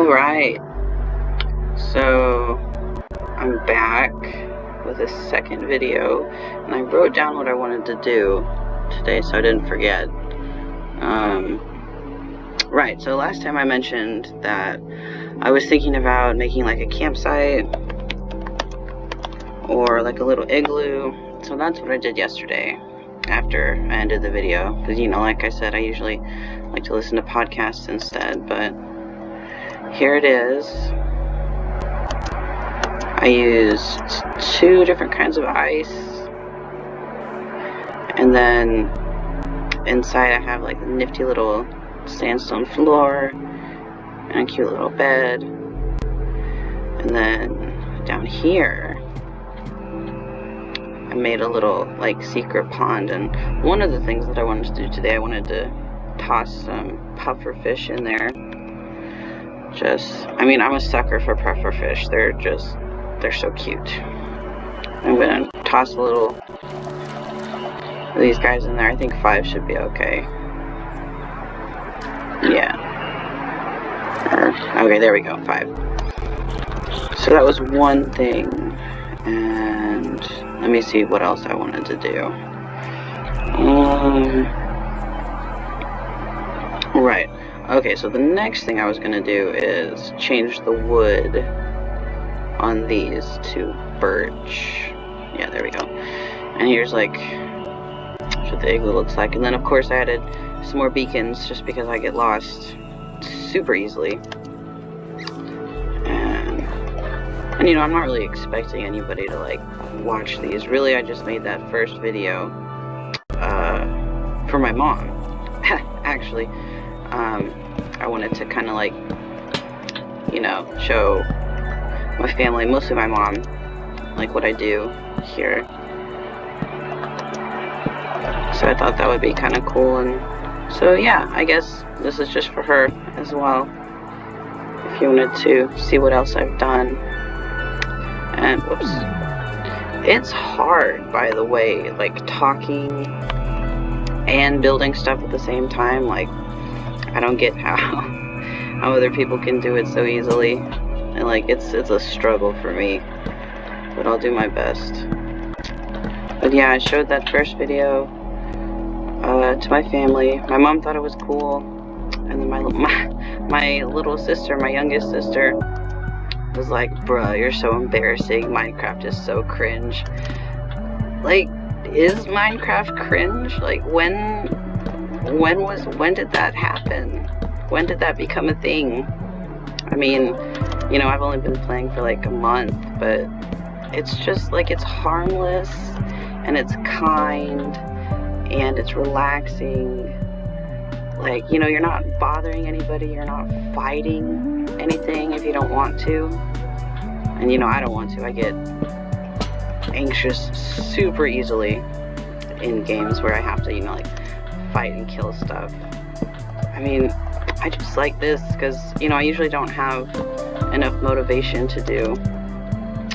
Alright, so I'm back with a second video, and I wrote down what I wanted to do today so I didn't forget. Right, so last time I mentioned that I was thinking about making like a campsite or like a little igloo, so that's what I did yesterday after I ended the video, because like I said, I usually like to listen to podcasts instead, but here it is. I used 2 different kinds of ice, and then inside I have like a nifty little sandstone floor and a cute little bed, and then down here I made a little like secret pond. And one of the things that I wanted to do today, I wanted to toss some puffer fish in there. I'm a sucker for puffer fish. They're so cute. I'm gonna toss a little of these guys in there. I think 5 should be okay. Yeah. Okay, there we go, 5. So that was one thing, and let me see what else I wanted to do. Right. Okay, so the next thing I was gonna do is change the wood on these to birch. Yeah, there we go. And here's like what the igloo looks like. And then of course I added some more beacons just because I get lost super easily. And I'm not really expecting anybody to like watch these. Really, I just made that first video for my mom. Actually, I wanted to kind of like, show my family, mostly my mom, like what I do here. So I thought that would be kind of cool, and so yeah, I guess this is just for her as well, if you wanted to see what else I've done. And whoops, it's hard, by the way, like talking and building stuff at the same time. Like, I don't get how other people can do it so easily, and like it's a struggle for me, but I'll do my best. But yeah, I showed that first video to my family. My mom thought it was cool, and then my little sister, my youngest sister, was like, bruh, you're so embarrassing, Minecraft is so cringe. Like, is Minecraft cringe? Like, when did that happen? When did that become a thing? I mean, I've only been playing for like a month, but it's just like, it's harmless, and it's kind, and it's relaxing. Like, you're not bothering anybody, you're not fighting anything if you don't want to. And I don't want to. I get anxious super easily in games where I have to, like, fight and kill stuff. I mean, I just like this because, I usually don't have enough motivation to do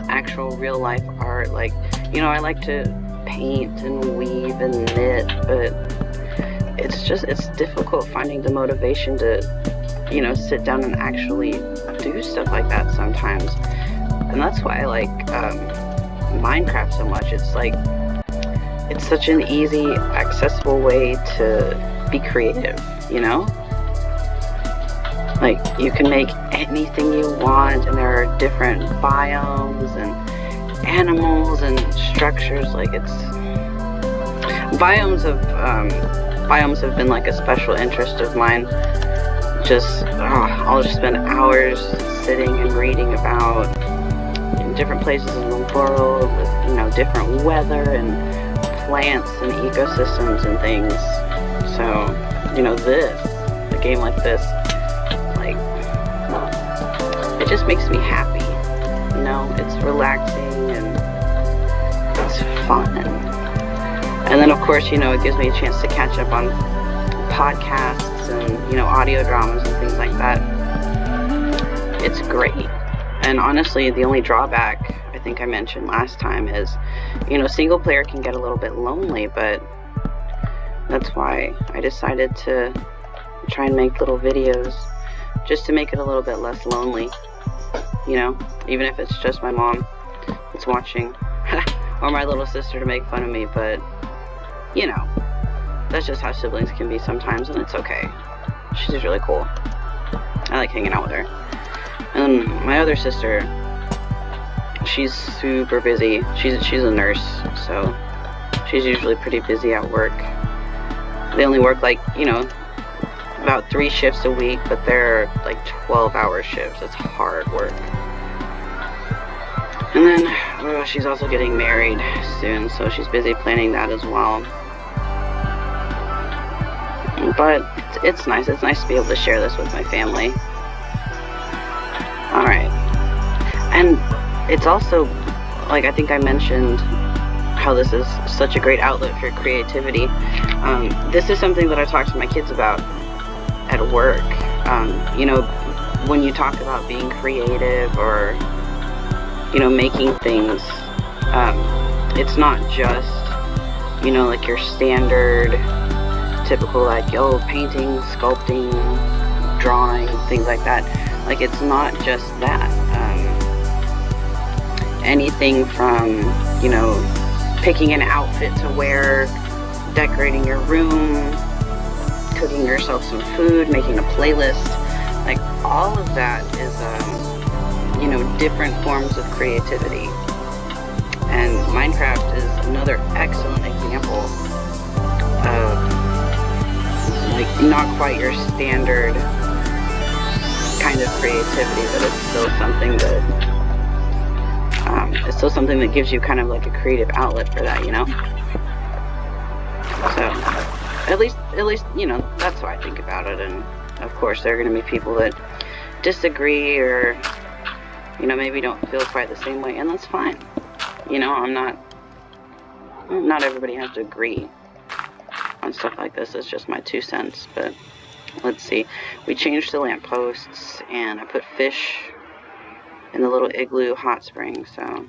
actual real life art. Like, I like to paint and weave and knit, but it's difficult finding the motivation to, sit down and actually do stuff like that sometimes. And that's why I like Minecraft so much. It's like, it's such an easy, accessible way to be creative, Like, you can make anything you want, and there are different biomes and animals and structures. Like, biomes have been like a special interest of mine. I'll just spend hours sitting and reading about different places in the world with, different weather and plants and ecosystems and things. So, a game like this, like, it just makes me happy. It's relaxing and it's fun. And then, of course, it gives me a chance to catch up on podcasts and, audio dramas and things like that. It's great. And honestly, the only drawback I think I mentioned last time is, single player can get a little bit lonely, but that's why I decided to try and make little videos just to make it a little bit less lonely, you know, even if it's just my mom that's watching, or my little sister to make fun of me, but, you know, that's just how siblings can be sometimes, and it's okay. She's really cool. I like hanging out with her. And my other sister, she's super busy. She's a nurse, so she's usually pretty busy at work. They only work like, you know, about 3 shifts a week, but they're like 12-hour shifts. It's hard work. And then she's also getting married soon, so she's busy planning that as well. But it's nice. It's nice to be able to share this with my family. Alright. And it's also, like I think I mentioned, how this is such a great outlet for creativity. This is something that I talk to my kids about at work. You know, when you talk about being creative or, you know, making things, it's not just, you know, like your standard, typical, like, oh, painting, sculpting, drawing, things like that. Like, it's not just that. Anything from, you know, picking an outfit to wear, decorating your room, cooking yourself some food, making a playlist, like all of that is, you know, different forms of creativity. And Minecraft is another excellent example of, like, not quite your standard kind of creativity, but it's still something that gives you kind of like a creative outlet for that, you know. So at least you know, that's how I think about it. And of course there are going to be people that disagree, or, you know, maybe don't feel quite the same way, and that's fine. You know, not everybody has to agree on stuff like this. It's just my 2 cents. But let's see, we changed the lampposts, and I put fish in the little igloo hot spring. So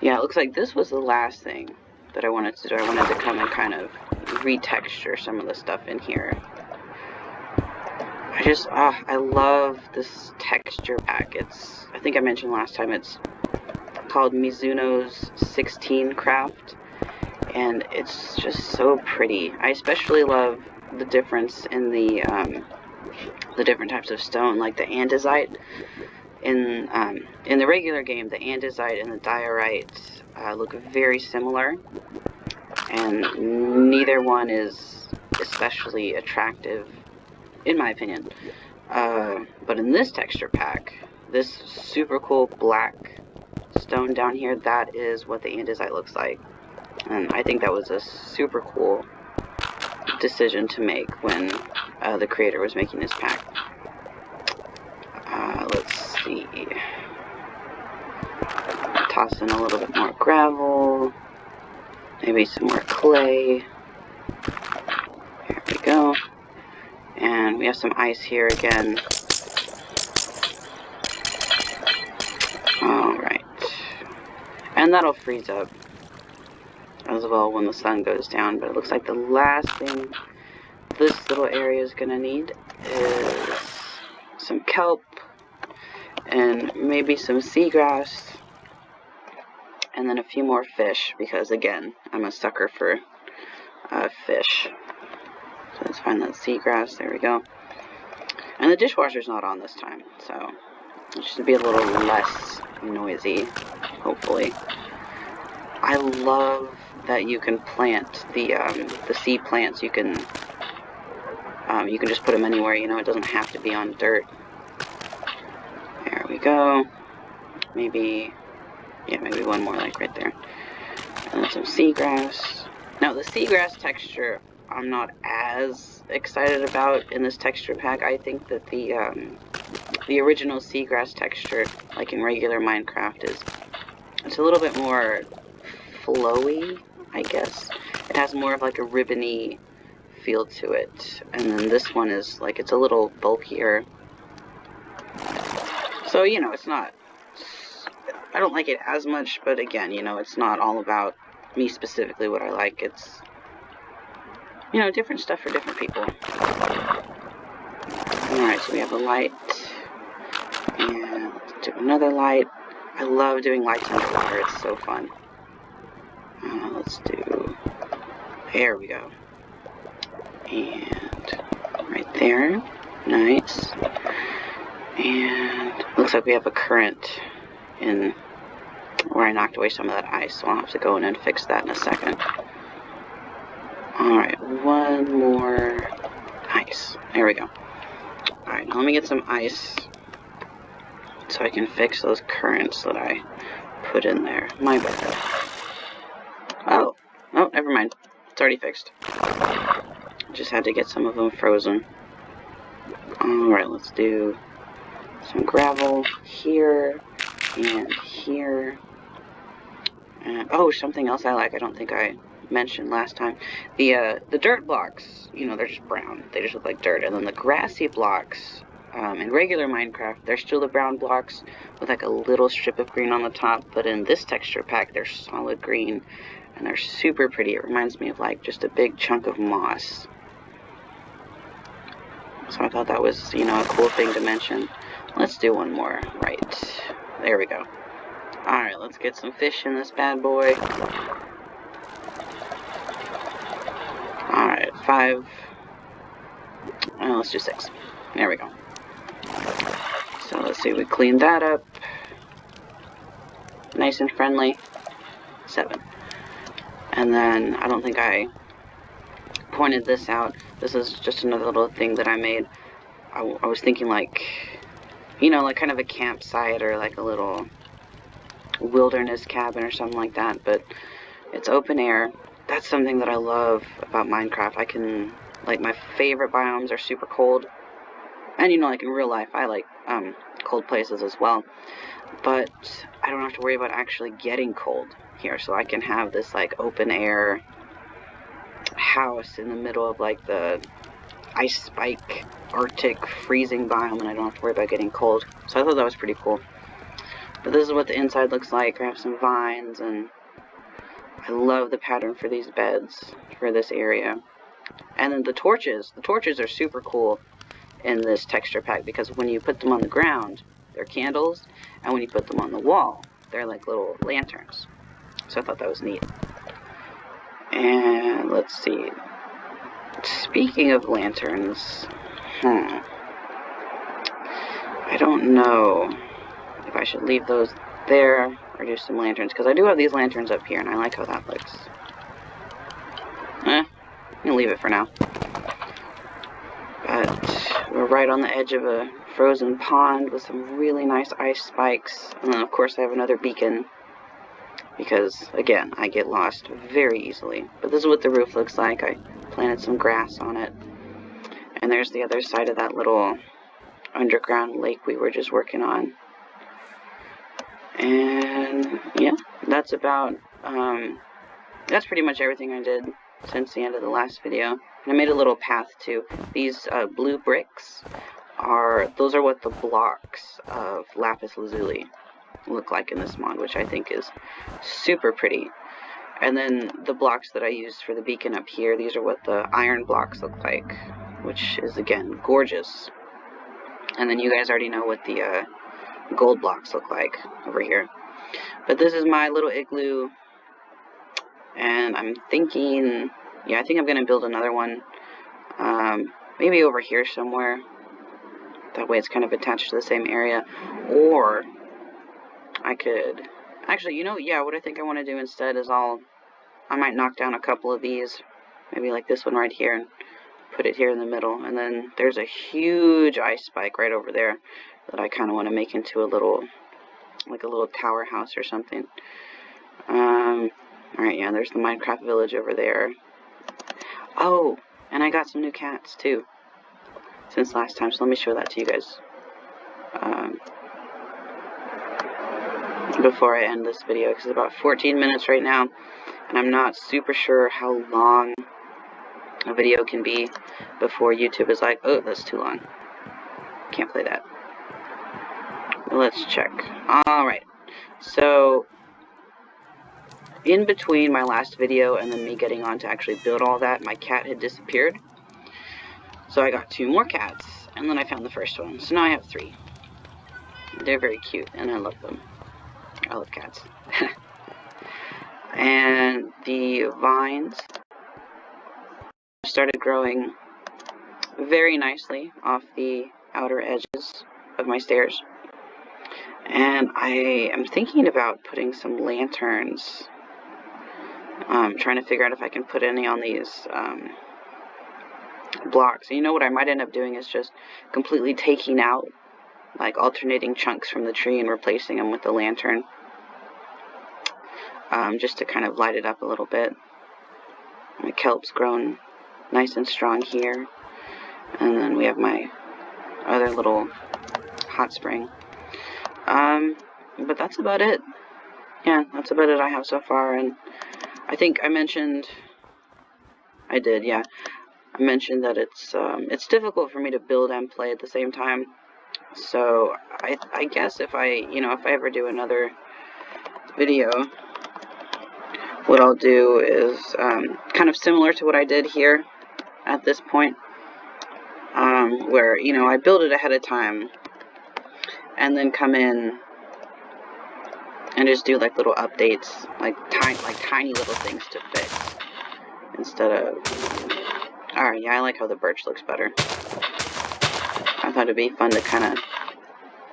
yeah, it looks like this was the last thing that I wanted to do. I wanted to come and kind of retexture some of the stuff in here. I love this texture pack. I think I mentioned last time, it's called Mizuno's 16 Craft, and it's just so pretty. I especially love the difference in the different types of stone, like the andesite. In the regular game, the andesite and the diorite look very similar, and neither one is especially attractive, in my opinion. But in this texture pack, this super cool black stone down here, that is what the andesite looks like. And I think that was a super cool decision to make when the creator was making this pack. Let's see. Toss in a little bit more gravel, maybe some more clay. There we go. And we have some ice here again. Alright. And that'll freeze up as well when the sun goes down. But it looks like the last thing this little area is going to need is some kelp and maybe some seagrass. And then a few more fish, because again, I'm a sucker for fish. So let's find that seagrass. There we go. And the dishwasher's not on this time, so it should be a little less noisy, hopefully. I love that you can plant the seed plants. You can just put them anywhere. You know, it doesn't have to be on dirt. There we go. Maybe one more, like right there. And then some seagrass. Now, the seagrass texture, I'm not as excited about in this texture pack. I think that the original seagrass texture, like in regular Minecraft, it's a little bit more flowy, I guess. It has more of like a ribbony feel to it. And then this one is like, it's a little bulkier. So, you know, I don't like it as much, but again, you know, it's not all about me specifically what I like. It's, you know, different stuff for different people. Alright, so we have a light. And let's do another light. I love doing lights underwater. It's so fun. Let's do... There we go. And right there. Nice. And looks like we have a current in where I knocked away some of that ice, so I'll have to go in and fix that in a second. Alright, one more ice. There we go. Alright, now let me get some ice so I can fix those currents that I put in there. My bad. Oh, never mind. It's already fixed. Just had to get some of them frozen. Alright, let's do some gravel here and here. And, oh, something else I like, I don't think I mentioned last time. The dirt blocks, you know, they're just brown. They just look like dirt. And then the grassy blocks, in regular Minecraft, they're still the brown blocks with like a little strip of green on the top. But in this texture pack, they're solid green. And they're super pretty. It reminds me of like just a big chunk of moss. So I thought that was, you know, a cool thing to mention. Let's do one more. Right. There we go. Alright, let's get some fish in this bad boy. Alright, 5. Let's do 6. There we go. So let's see, we cleaned that up. Nice and friendly. 7. And then, I don't think I pointed this out. This is just another little thing that I made. I was thinking like, you know, like kind of a campsite or like a little wilderness cabin or something like that, but it's open air. That's something that I love about Minecraft. I can, like, my favorite biomes are super cold, and you know, like in real life I like cold places as well, but I don't have to worry about actually getting cold here, so I can have this like open air house in the middle of like the ice spike Arctic freezing biome, and I don't have to worry about getting cold. So I thought that was pretty cool. But this is what the inside looks like. I have some vines, and I love the pattern for these beds for this area. And then the torches are super cool in this texture pack, because when you put them on the ground, they're candles, and when you put them on the wall, they're like little lanterns. So I thought that was neat. And let's see. Speaking of lanterns, I don't know if I should leave those there or do some lanterns, because I do have these lanterns up here and I like how that looks. I'm gonna leave it for now. But we're right on the edge of a frozen pond with some really nice ice spikes, and then of course I have another beacon, because again, I get lost very easily. But this is what the roof looks like. I planted some grass on it, and there's the other side of that little underground lake we were just working on. And yeah, that's about that's pretty much everything I did since the end of the last video. And I made a little path too. These blue bricks those are what the blocks of lapis lazuli look like in this mod, which I think is super pretty. And then the blocks that I used for the beacon up here, these are what the iron blocks look like, which is again gorgeous. And then you guys already know what the gold blocks look like over here. But this is my little igloo, and I'm thinking, yeah, I think I'm going to build another one, maybe over here somewhere. That way it's kind of attached to the same area. Or I could, actually, you know, yeah, what I think I want to do instead is I might knock down a couple of these, maybe like this one right here, and put it here in the middle. And then there's a huge ice spike right over there that I kind of want to make into a little, like a little tower house or something. Alright, yeah, there's the Minecraft village over there. Oh, and I got some new cats too since last time, so let me show that to you guys before I end this video, because it's about 14 minutes right now, and I'm not super sure how long a video can be before YouTube is like, oh, that's too long, can't play that. Let's check. Alright, so in between my last video and then me getting on to actually build all that, my cat had disappeared. So I got 2 more cats, And then I found the first one. So now I have 3. They're very cute, and I love them. I love cats. And the vines started growing very nicely off the outer edges of my stairs. And I am thinking about putting some lanterns. Trying to figure out if I can put any on these blocks. And you know what I might end up doing is just completely taking out, like, alternating chunks from the tree and replacing them with the lantern. Just to kind of light it up a little bit. My kelp's grown nice and strong here. And then we have my other little hot spring. But that's about it. Yeah, that's about it I have so far. And I think I mentioned, I mentioned that it's difficult for me to build and play at the same time. So I guess if I ever do another video, what I'll do is kind of similar to what I did here at this point, where, I build it ahead of time and then come in and just do like little updates, like tiny little things to fix instead of. Alright, yeah, I like how the birch looks better. I thought it'd be fun to kind of,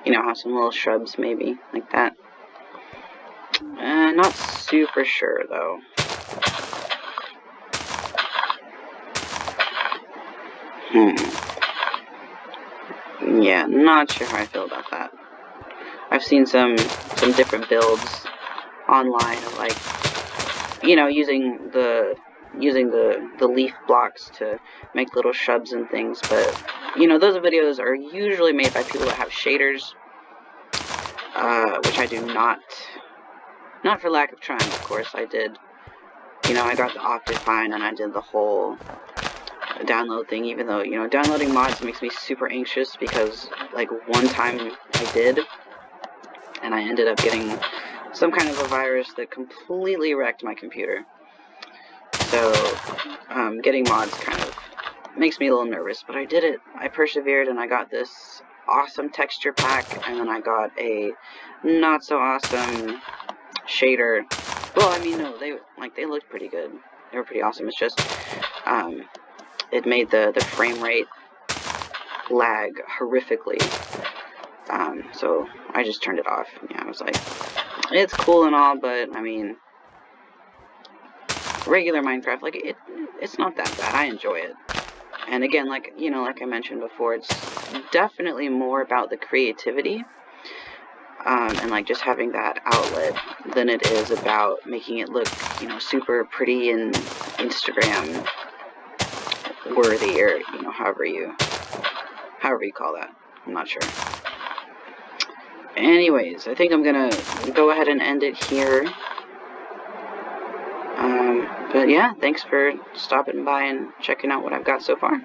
have some little shrubs maybe like that. Not super sure though. Yeah, not sure how I feel about that. I've seen some different builds online of, like, using the leaf blocks to make little shrubs and things, but those videos are usually made by people that have shaders, which I do not. Not for lack of trying, of course. I did. I got the Optifine and I did the whole download thing, even though, downloading mods makes me super anxious because, like, one time I did, and I ended up getting some kind of a virus that completely wrecked my computer. So, getting mods kind of makes me a little nervous, but I did it. I persevered, and I got this awesome texture pack, and then I got a not so awesome shader. Well, I mean, no, they looked pretty good. They were pretty awesome. It's just, it made the frame rate lag horrifically. So I just turned it off. Yeah, I was like, it's cool and all, but I mean, regular Minecraft, like, it's not that bad. I enjoy it. And again, like I mentioned before, it's definitely more about the creativity, and like just having that outlet than it is about making it look, super pretty and Instagram worthy, or however you call that. I'm not sure. Anyways, I think I'm gonna go ahead and end it here. But yeah, thanks for stopping by and checking out what I've got so far.